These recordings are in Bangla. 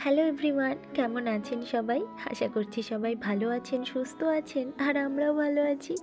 হ্যালো এভরিওয়ান, কেমন আছেন সবাই? আশা করছি সবাই ভালো আছেন, সুস্থ আছেন, আর আমরাও ভালো আছি।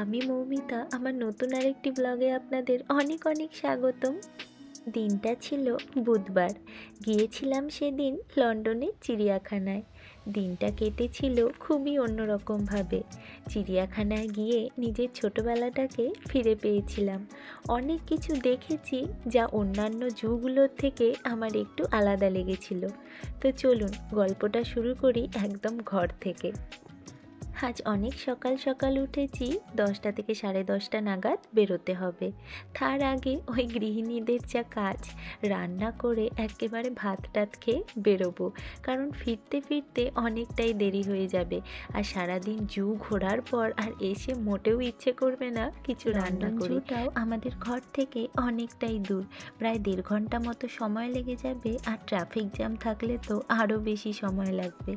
আমি মৌমিতা, আমার নতুন আরেকটি ব্লগে আপনাদের অনেক অনেক স্বাগতম। দিনটা ছিল বুধবার। গিয়েছিলাম সেদিন লন্ডনে চিড়িয়াখানায়। দিনটা কেটেছিল খুবই অন্যরকমভাবে। চিড়িয়াখানায় গিয়ে নিজের ছোটোবেলাটাকে ফিরে পেয়েছিলাম। অনেক কিছু দেখেছি যা অন্যান্য জুগুলোর থেকে আমার একটু আলাদা লেগেছিল। তো চলুন গল্পটা শুরু করি একদম ঘর থেকে। আজ অনেক সকাল সকাল উঠেছি, 10টা থেকে 10:30 নাগাদ বেরোতে হবে। তার আগে ওই গৃহিণীদের যা কাজ, রান্না করে একেবারে ভাত টাত খেয়ে বেরোবো, কারণ ফিরতে ফিরতে অনেকটাই দেরি হয়ে যাবে। আর সারাদিন জু ঘোরার পর আর এসে মোটেও ইচ্ছে করবে না কিছু রান্না করে। জুটাও আমাদের ঘর থেকে অনেকটাই দূর, প্রায় 1.5 ঘন্টা মতো সময় লেগে যাবে, আর ট্রাফিক জ্যাম থাকলে তো আরও বেশি সময় লাগবে।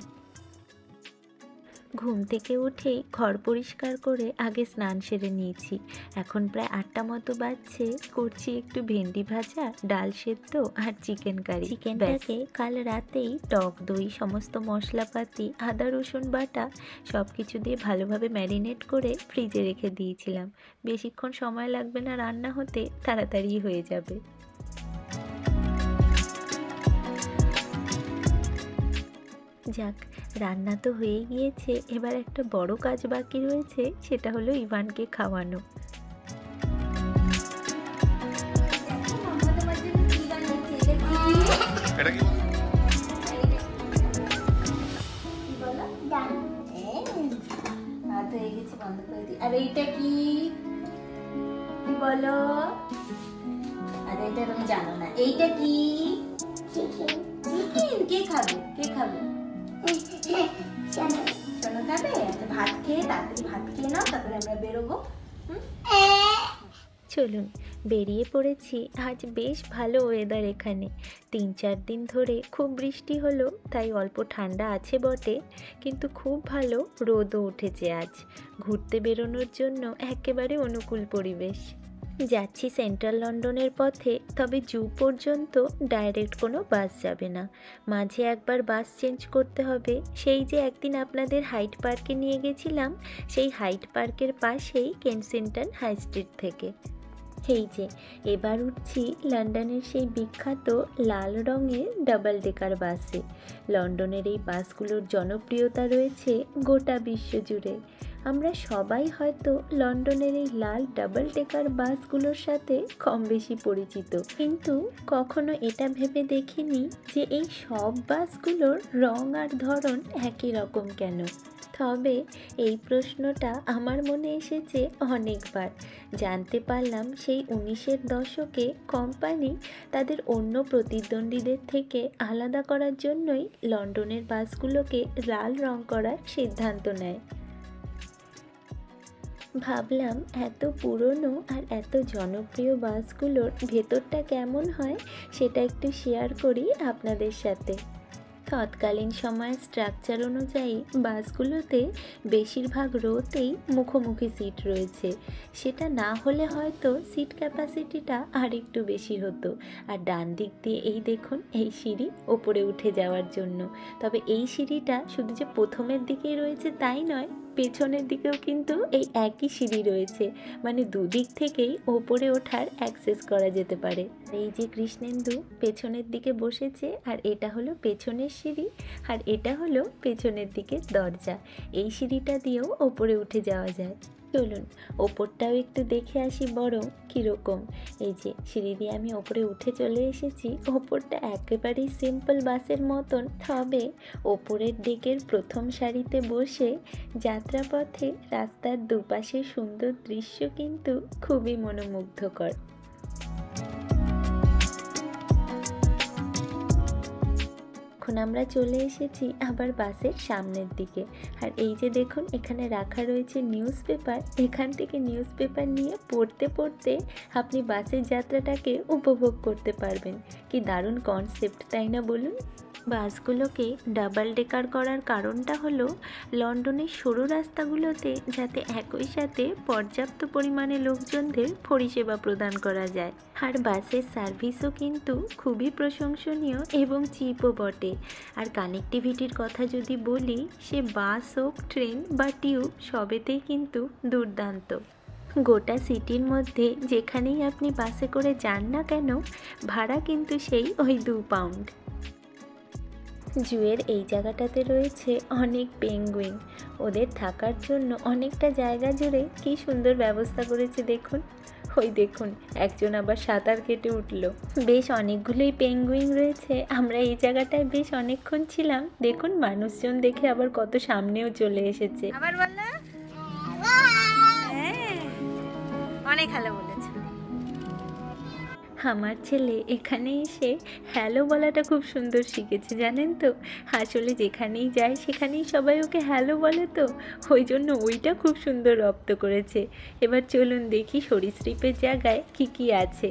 ঘুম থেকে উঠেই ঘর পরিষ্কার করে আগে স্নান সেরে নিয়েছি। এখন প্রায় 8টা মতো বাজছে। করছি একটু ভেন্ডি ভাজা, ডাল সেদ্ধ আর চিকেন কারি। চিকেনটাকে কাল রাতেই টক দই, সমস্ত মশলাপাতি, আদা রসুন বাটা সব কিছু দিয়ে ভালোভাবে ম্যারিনেট করে ফ্রিজে রেখে দিয়েছিলাম। বেশিক্ষণ সময় লাগবে না রান্না হতে, তাড়াতাড়ি হয়ে যাবে। যাক, রান্না তো হয়ে গিয়েছে, এবার একটা বড় কাজ বাকি রয়েছে, সেটা হলো ইভানকে খাওয়ানো। আর এইটা কি বলো? আর এইটা তুমি জানো না, এইটা কি? চিকেন। কে খাবে? শোনো খাবে? আচ্ছা, ভাত খেয়ে তাড়াতাড়ি ভাত খেয়ে নাও, তারপরে আমরা বেরোবো। চলুন বেরিয়ে পড়েছি। আজ বেশ ভালো ওয়েদার এখানে। 3-4 দিন ধরে খুব বৃষ্টি হলো, তাই অল্প ঠান্ডা আছে বটে, কিন্তু খুব ভালো রোদও উঠেছে আজ। ঘুরতে বেরোনোর জন্য একেবারে অনুকূল পরিবেশ। যাচ্ছি সেন্ট্রাল লন্ডনের পথে, তবে জু পর্যন্ত ডাইরেক্ট কোনো বাস যাবে না, মাঝে একবার বাস চেঞ্জ করতে হবে। সেই যে একদিন আপনাদের হাইড পার্কে নিয়ে গেছিলাম, সেই হাইড পার্কের পাশেই কেনসিংটন হাই স্ট্রিট থেকে। এই যে এবার উঠছি লন্ডনের সেই বিখ্যাত লাল রঙের ডাবল ডেকার বাসে। লন্ডনের এই বাসগুলোর জনপ্রিয়তা রয়েছে গোটা বিশ্ব জুড়ে। আমরা সবাই হয়তো লন্ডনের এই লাল ডাবল ডেকার বাসগুলোর সাথে কম বেশি পরিচিত, কিন্তু কখনো এটা ভেবে দেখিনি যে এই সব বাসগুলোর রং আর ধরন একই রকম কেন। তবে এই প্রশ্নটা আমার মনে এসেছে অনেকবার। জানতে পারলাম সেই 19-এর দশকে কোম্পানি তাদের অন্য প্রতিদ্বন্দ্বীদের থেকে আলাদা করার জন্যই লন্ডনের বাসগুলোকে লাল রং করার সিদ্ধান্ত নেয়। ভাবলাম এত পুরনো আর এত জনপ্রিয় বাসগুলোর ভেতরটা কেমন হয় সেটা একটু শেয়ার করি আপনাদের সাথে। তৎকালীন সময়ের স্ট্রাকচার অনুযায়ী বাসগুলোতে বেশিরভাগ রোতেই মুখোমুখি সিট রয়েছে। সেটা না হলে হয়তো সিট ক্যাপাসিটিটা আর একটু বেশি হতো। আর ডান দিক দিয়ে এই দেখুন এই সিঁড়ি ওপরে উঠে যাওয়ার জন্য। তবে এই সিঁড়িটা শুধু যে প্রথমের দিকেই রয়েছে তাই নয়, পেছনের দিকেও কিন্তু এই একই সিঁড়ি রয়েছে, মানে দুদিক থেকেই ওপরে ওঠার অ্যাক্সেস করা যেতে পারে। এই যে কৃষ্ণেন্দু পেছনের দিকে বসেছে, আর এটা হলো পেছনের সিঁড়ি, আর এটা হলো পেছনের দিকের দরজা। এই সিঁড়িটা দিয়েও ওপরে উঠে যাওয়া যায়। চলুন ওপরটাও একটু দেখে আসি বরং কীরকম। এই যে সিঁড়ি দিয়ে আমি ওপরে উঠে চলে এসেছি। ওপরটা একেবারেই সিম্পল বাসের মতন, তবে ওপরের দিকের প্রথম সারিতে বসে যাত্রাপথে রাস্তার দুপাশে সুন্দর দৃশ্য কিন্তু খুবই মনোমুগ্ধকর। এখন আমরা চলে এসেছি আবার বাসের সামনের দিকে। আর এই যে দেখুন এখানে রাখা রয়েছে নিউজ পেপার। এখান থেকে নিউজ পেপার নিয়ে পড়তে পড়তে আপনি বাসের যাত্রাটাকে উপভোগ করতে পারবেন। কি দারুণ কনসেপ্ট, তাই না বলুন? বাসগুলোকে ডাবল ডেকার করার কারণটা হলো লন্ডনের সরু রাস্তাগুলোতে যাতে একই সাথে পর্যাপ্ত পরিমাণে লোকজনদের পরিষেবা প্রদান করা যায়। আর বাসের সার্ভিসও কিন্তু খুবই প্রশংসনীয় এবং চিপও বটে। আর কানেক্টিভিটির কথা যদি বলি, সে বাস হোক, ট্রেন বা টিউব, সবেতেই কিন্তু দুর্দান্ত। গোটা সিটির মধ্যে যেখানেই আপনি বাসে করে যান না কেন, ভাড়া কিন্তু সেই ওই 2 পাউন্ড। জুয়ের এই জায়গাটাতে রয়েছে অনেক পেঙ্গুইন। ওদের থাকার জন্য অনেকটা জায়গা জুড়ে কি সুন্দর ব্যবস্থা করেছে দেখুন। ওই দেখুন, একজন আবার সাঁতার কেটে উঠলো। বেশ অনেকগুলোই পেঙ্গুইন রয়েছে। আমরা এই জায়গাটায় বেশ অনেকক্ষণ ছিলাম। দেখুন, মানুষজন দেখে আবার কত সামনেও চলে এসেছে। আবার বললা? অনেক ভালো বলেছে। আমার ছেলে এখানে এসে হ্যালো বলাটা খুব সুন্দর শিখেছে, জানেন তো। আসলে যেখানেই যায় সেখানেই সবাই ওকে হ্যালো বলে, তো ওই জন্য ওইটা খুব সুন্দর রপ্ত করেছে। এবার চলুন দেখি সরীসৃপের জায়গায় কি কি আছে।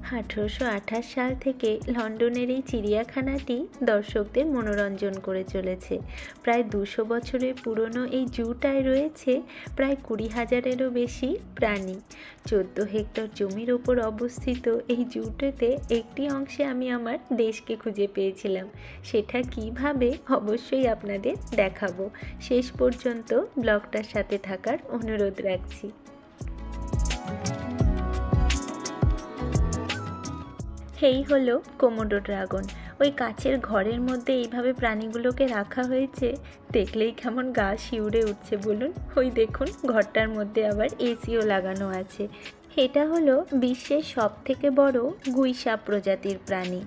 1828 সাল থেকে লন্ডনের এই চিড়িয়াখানাটি দর্শকদের মনোরঞ্জন করে চলেছে। প্রায় 200 বছরের পুরনো এই জুটায় রয়েছে প্রায় 20,000-এরও বেশি প্রাণী। 14 হেক্টর জমির ওপর অবস্থিত এই জুটাতে একটি অংশে আমি আমার দেশকে খুঁজে পেয়েছিলাম। সেটা কিভাবে, অবশ্যই আপনাদের দেখাবো। শেষ পর্যন্ত ব্লগটার সাথে থাকার অনুরোধ রাখছি। এই হলো কোমোডো ড্রাগন। ওই কাচের ঘরের মধ্যে এইভাবে প্রাণীগুলোকে রাখা হয়েছে, দেখলেই কেমন গা শিউরে উঠছে বলুন। ওই দেখুন, ঘরটার মধ্যে আবার এসিও লাগানো আছে। এটা হলো বিশ্বের সবথেকে বড় গুইসাপ প্রজাতির প্রাণী।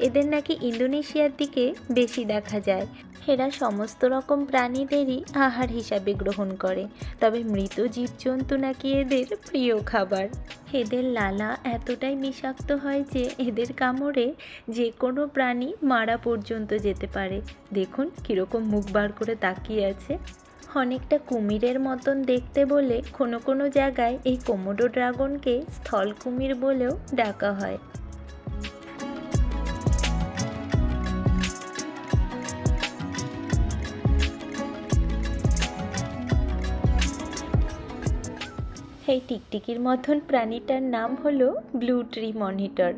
এদের নাকি ইন্দোনেশিয়ার দিকে বেশি দেখা যায়। এরা সমস্ত রকম প্রাণীদেরই আহার হিসাবে গ্রহণ করে, তবে মৃত জীবজন্তু নাকি এদের প্রিয় খাবার। এদের লালা এতটাই বিষাক্ত হয় যে এদের কামড়ে যে কোনো প্রাণী মারা পর্যন্ত যেতে পারে। দেখুন কীরকম মুখ বার করে তাকিয়ে আছে। অনেকটা কুমিরের মতন দেখতে বলে কোনো কোনো জায়গায় এই কোমোডো ড্রাগনকে স্থল কুমির বলেও ডাকা হয়। এই টিকটিকির মতন প্রাণীটার নাম হলো ব্লু ট্রি মনিটর।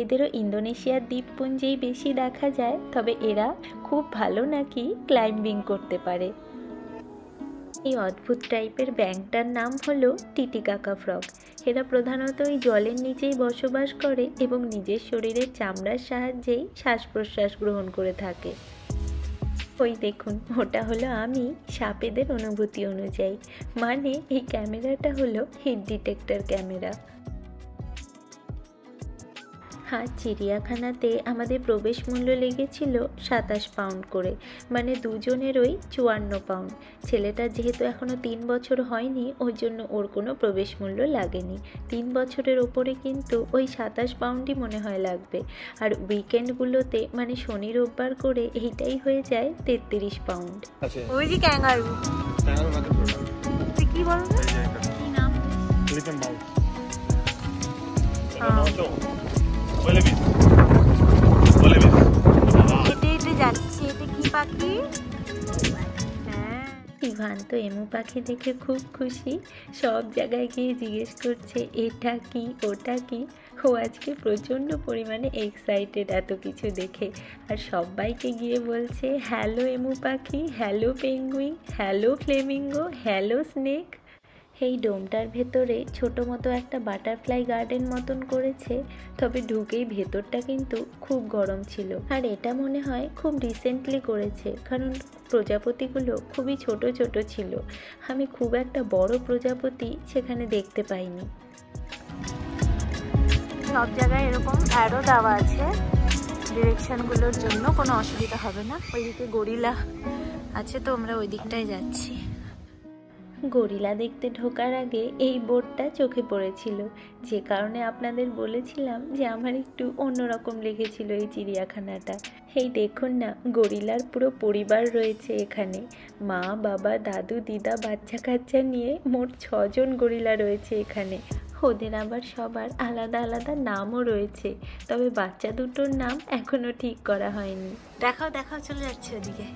এদেরও ইন্দোনেশিয়ার দ্বীপপুঞ্জেই বেশি দেখা যায়, তবে এরা খুব ভালো নাকি ক্লাইম্বিং করতে পারে। এই অদ্ভুত টাইপের ব্যাঙটার নাম হলো টিটিকাকা ফ্রগ। এরা প্রধানত ওই জলের নিচেই বসবাস করে এবং নিজের শরীরের চামড়ার সাহায্যেই শ্বাস প্রশ্বাস গ্রহণ করে থাকে। ওই দেখুন, ওটা হলো আমি সাপেদের অনুভূতি অনুযায়ী, মানে এই ক্যামেরাটা হলো হিট ডিটেক্টর ক্যামেরা। আর চিড়িয়াখানাতে আমাদের প্রবেশ মূল্য লেগেছিল 27 পাউন্ড করে, মানে দুজনেরই 54 পাউন্ড। ছেলেটার যেহেতু এখনও 3 বছর হয়নি, ওই জন্য ওর কোনো প্রবেশ মূল্য লাগেনি। 3 বছরের ওপরে কিন্তু ওই 27 পাউন্ডই মনে হয় লাগবে। আর উইকেন্ডগুলোতে মানে শনি রোববার করে এইটাই হয়ে যায় 33 পাউন্ড। ওই যে ক্যাঙ্গারু, কি বলবো, কি নাম? Sleeping Mouse. হেঁটে যাচ্ছে, এটা কি পাখি? ইভান তো এমু পাখি দেখে খুব খুশি, সব জায়গায় গিয়ে জিজ্ঞেস করছে এটা কি ওটা কি। ও আজকে প্রচণ্ড পরিমাণে এক্সাইটেড এত কিছু দেখে, আর সবাইকে গিয়ে বলছে হ্যালো এমু পাখি, hello penguin, hello Flamengo, hello snake. এই ডোমটার ভেতরে ছোটো মতো একটা বাটারফ্লাই গার্ডেন মতন করেছে, তবে ঢুকেই ভেতরটা কিন্তু খুব গরম ছিল। আর এটা মনে হয় খুব রিসেন্টলি করেছে, কারণ প্রজাপতিগুলো খুবই ছোট ছোট ছিল। আমি খুব একটা বড় প্রজাপতি সেখানে দেখতে পাইনি। সব জায়গায় এরকম অ্যারো দেওয়া আছে ডিরেকশনগুলোর জন্য, কোনো অসুবিধা হবে না। ওইদিকে গরিলা আছে, তো আমরা ওই দিকটায় যাচ্ছি। গরিলা দেখতে ঢোকার আগে এই বোর্ডটা চোখে পড়েছিল, যে কারণে আপনাদের বলেছিলাম যে আমার একটু অন্যরকম লেগেছিল এই চিড়িয়াখানাটা। এই দেখুন না, গরিলার পুরো পরিবার রয়েছে এখানে। মা, বাবা, দাদু, দিদা, বাচ্চা কাচ্চা নিয়ে মোট 6 জন গরিলা রয়েছে এখানে। ওদের আবার সবার আলাদা আলাদা নামও রয়েছে, তবে বাচ্চা দুটোর নাম এখনো ঠিক করা হয়নি। দেখাও দেখাও, চলে যাচ্ছে ওদিকে।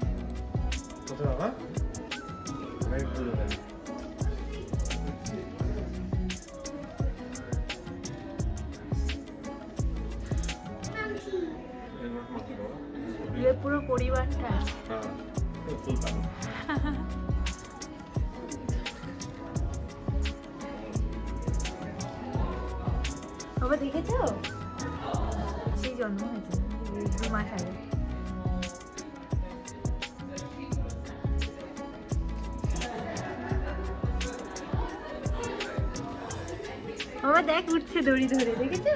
পুরো পরিবারটা বাবা দেখেছো, সেই জন্ম হয়েছে 2 মাস আগে। বাবা দেখ উঠছে দড়ি ধরে, দেখেছো?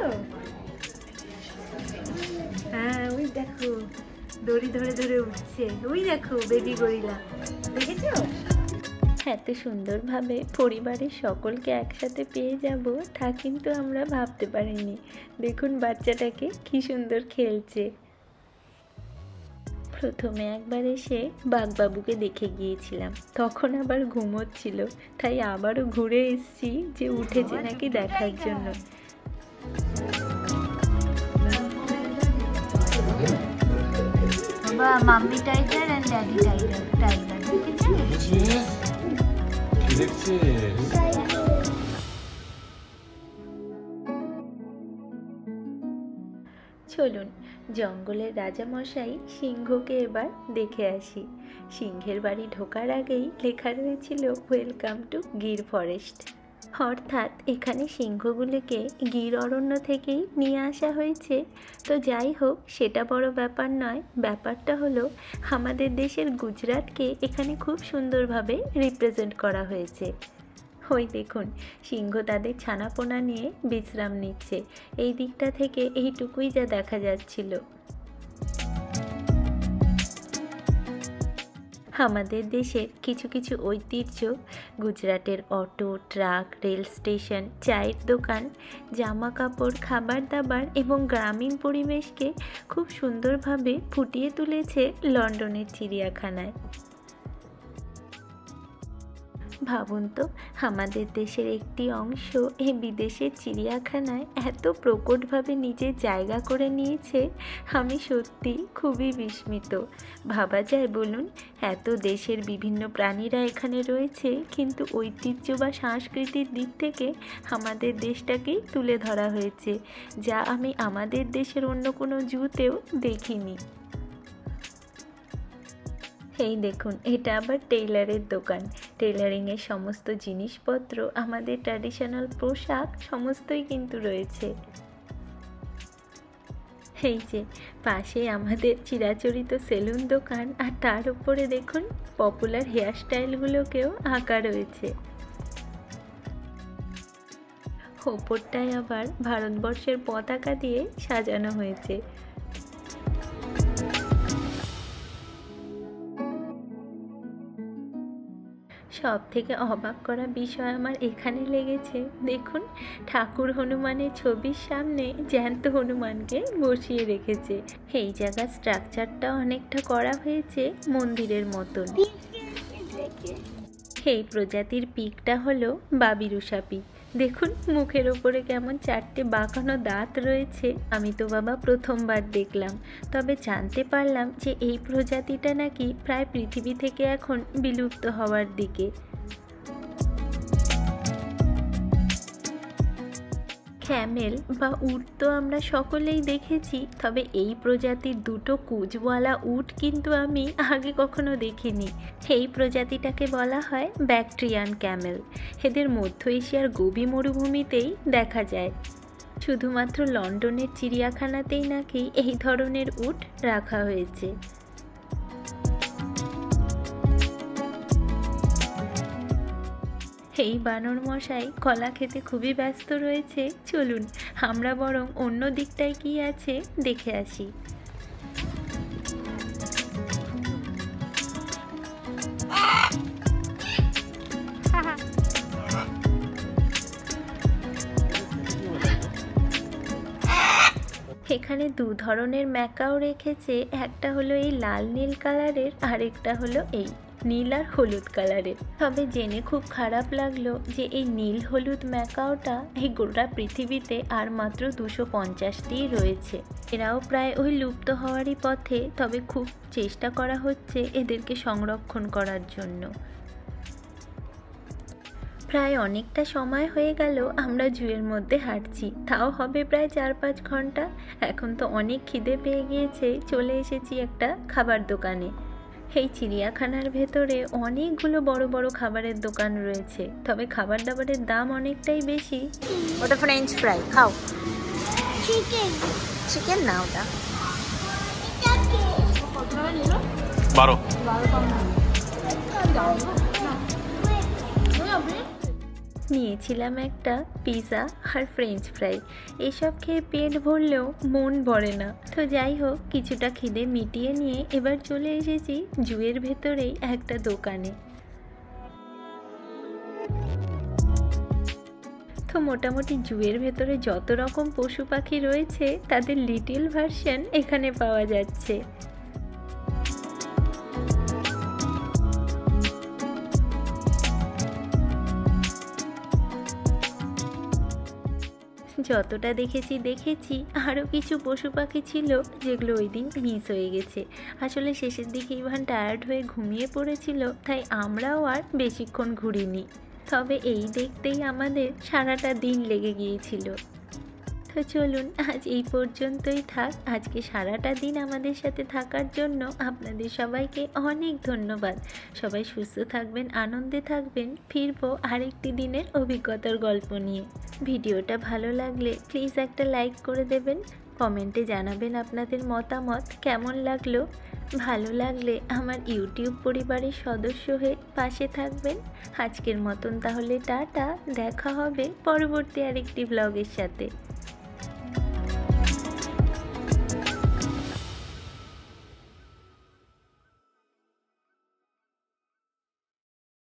হ্যাঁ ওই দেখো দড়ি ধরে ধরে উঠছে, ওই দেখো বেবি গরিলা, দেখেছো? এত সুন্দরভাবে পরিবারের সকলকে একসাথে পেয়ে যাব তা কিন্তু আমরা ভাবতে পারিনি। দেখুন বাচ্চাটাকে কি সুন্দর খেলছে। প্রথমে একবার এসে বাঘবাবুকে দেখে গিয়েছিলাম, তখন আবার ঘুমোচ্ছিল, তাই আবারও ঘুরে এসেছি যে উঠেছে নাকি দেখার জন্য। বাবা mummy tiger and daddy tiger চলুন জঙ্গলের রাজামশাই সিংহকে এবার দেখে আসি। সিংহের বাড়ি ঢোকার আগেই লেখা রয়েছিল ওয়েলকাম টু গির ফরেস্ট, অর্থাৎ এখানে সিংহগুলোকে গির অরণ্য থেকেই নিয়ে আসা হয়েছে। তো যাই হোক, সেটা বড় ব্যাপার নয়, ব্যাপারটা হলো আমাদের দেশের গুজরাটকে এখানে খুব সুন্দরভাবে রিপ্রেজেন্ট করা হয়েছে। ওই দেখুন সিংহ তাদের ছানাপোনা নিয়ে বিশ্রাম নিচ্ছে, এই দিকটা থেকে এইটুকুই যা দেখা যাচ্ছিল। আমাদের দেশের কিছু কিছু ঐতিহ্য, গুজরাটের অটো, ট্রাক, রেল স্টেশন, চায়ের দোকান, জামা কাপড়, খাবার দাবার এবং গ্রামীণ পরিবেশকে খুব সুন্দরভাবে ফুটিয়ে তুলেছে লন্ডনের চিড়িয়াখানায়। ভাবুন তো, আমাদের দেশের একটি অংশ এই বিদেশের চিড়িয়াখানায় এত প্রকটভাবে নিজের জায়গা করে নিয়েছে, আমি সত্যি খুবই বিস্মিত। ভাবা যায় বলুন, এত দেশের বিভিন্ন প্রাণীরা এখানে রয়েছে, কিন্তু ঐতিহ্য বা সংস্কৃতির দিক থেকে আমাদের দেশটাকেই তুলে ধরা হয়েছে, যা আমি আমাদের দেশের অন্য কোনো জুতেও দেখিনি। এই দেখুন, এটা আবার টেইলারের দোকান। টেইলারিংয়ের সমস্ত জিনিসপত্র, আমাদের ট্র্যাডিশনাল পোশাক সমস্তই কিন্তু রয়েছে। এই যে পাশে আমাদের চিরাচরিত সেলুন দোকান, আর তার উপরে দেখুন পপুলার হেয়ার স্টাইলগুলোকেও আঁকা রয়েছে। ওপরটায় আবার ভারতবর্ষের পতাকা দিয়ে সাজানো হয়েছে। সব থেকে অবাক করা বিষয় আমার এখানে লেগেছে, দেখুন ঠাকুর হনুমানের ছবির সামনে জ্যান্ত হনুমানকে বসিয়ে রেখেছে। এই জায়গার স্ট্রাকচারটা অনেকটা করা হয়েছে মন্দিরের মতন। এই প্রজাতির পিকটা হলো বাবিরুষা পিক। দেখুন মুখের ওপরে কেমন 4টে বাঁকানো দাঁত রয়েছে। আমি তো বাবা প্রথমবার দেখলাম, তবে জানতে পারলাম যে এই প্রজাতিটা নাকি প্রায় পৃথিবী থেকে এখন বিলুপ্ত হওয়ার দিকে। ক্যামেল বা উট তো আমরা সকলেই দেখেছি, তবে এই প্রজাতির 2টো কুঁজওয়ালা উট কিন্তু আমি আগে কখনো দেখিনি। এই প্রজাতিটাকে বলা হয় ব্যাকট্রিয়ান ক্যামেল। এদের মধ্য এশিয়ার গোবি মরুভূমিতেই দেখা যায়। শুধুমাত্র লন্ডনের চিড়িয়াখানাতেই নাকি এই ধরনের উট রাখা হয়েছে। এই বানর মশাই কলা খেতে খুবই ব্যস্ত রয়েছে। চলুন আমরা বরং অন্য দিকটায় কি আছে দেখে আসি। এখানে 2 ধরনের ম্যাকাও রেখেছে, একটা হলো এই লাল নীল কালারের, আরেকটা হলো এই নীল আর হলুদ কালারের। তবে জেনে খুব খারাপ লাগলো যে এই নীল হলুদ ম্যাকাওটা এই গোটা পৃথিবীতে আর মাত্র 250টিই রয়েছে। এরাও প্রায় ওই লুপ্ত হওয়ারই পথে, তবে খুব চেষ্টা করা হচ্ছে এদেরকে সংরক্ষণ করার জন্য। প্রায় অনেকটা সময় হয়ে গেল আমরা জুয়ের মধ্যে হাঁটছি, তাও হবে প্রায় 4-5 ঘন্টা। এখন তো অনেক খিদে পেয়ে গিয়েছে, চলে এসেছি একটা খাবার দোকানে। এই চিড়িয়াখানার ভেতরে অনেকগুলো বড় বড় খাবারের দোকান রয়েছে, তবে খাবার দাবারের দাম অনেকটাই বেশি। ওটা ফ্রেঞ্চ ফ্রাই খাও। চিকেন না ওটা 12। নিয়েছিলাম একটা পিৎজা আর ফ্রেঞ্চ ফ্রাই। এসব খেয়ে পেট ভরলেও মন ভরে না। তো যাই হোক, কিছুটা খিদে মিটিয়ে নিয়ে এবার চলে এসেছি জুয়ের ভেতরেই একটা দোকানে। তো মোটামুটি জুয়ের ভেতরে যত রকম পশু পাখি রয়েছে তাদের লিটল ভার্সন এখানে পাওয়া যাচ্ছে। যতটা দেখেছি আরও কিছু পশু পাখি ছিল যেগুলো ওই দিন মিস হয়ে গেছে। আসলে শেষের দিকে ইভান টায়ার্ড হয়ে ঘুমিয়ে পড়েছিল, তাই আমরাও আর বেশিক্ষণ ঘুরিনি। তবে এই দেখতেই আমাদের সারাটা দিন লেগে গিয়েছিল। তো চলুন আজ এই পর্যন্তই থাক। আজকে সারাটা দিন আমাদের সাথে থাকার জন্য আপনাদের সবাইকে অনেক ধন্যবাদ। সবাই সুস্থ থাকবেন, আনন্দে থাকবেন। ফিরবো আরেকটি দিনের অভিজ্ঞতার গল্প নিয়ে। ভিডিওটা ভালো লাগলে প্লিজ একটা লাইক করে দেবেন, কমেন্টে জানাবেন আপনাদের মতামত কেমন লাগলো। ভালো লাগলে আমার ইউটিউব পরিবারের সদস্য হয়ে পাশে থাকবেন। আজকের মতন তাহলে টাটা, দেখা হবে পরবর্তী আরেকটি ব্লগের সাথে।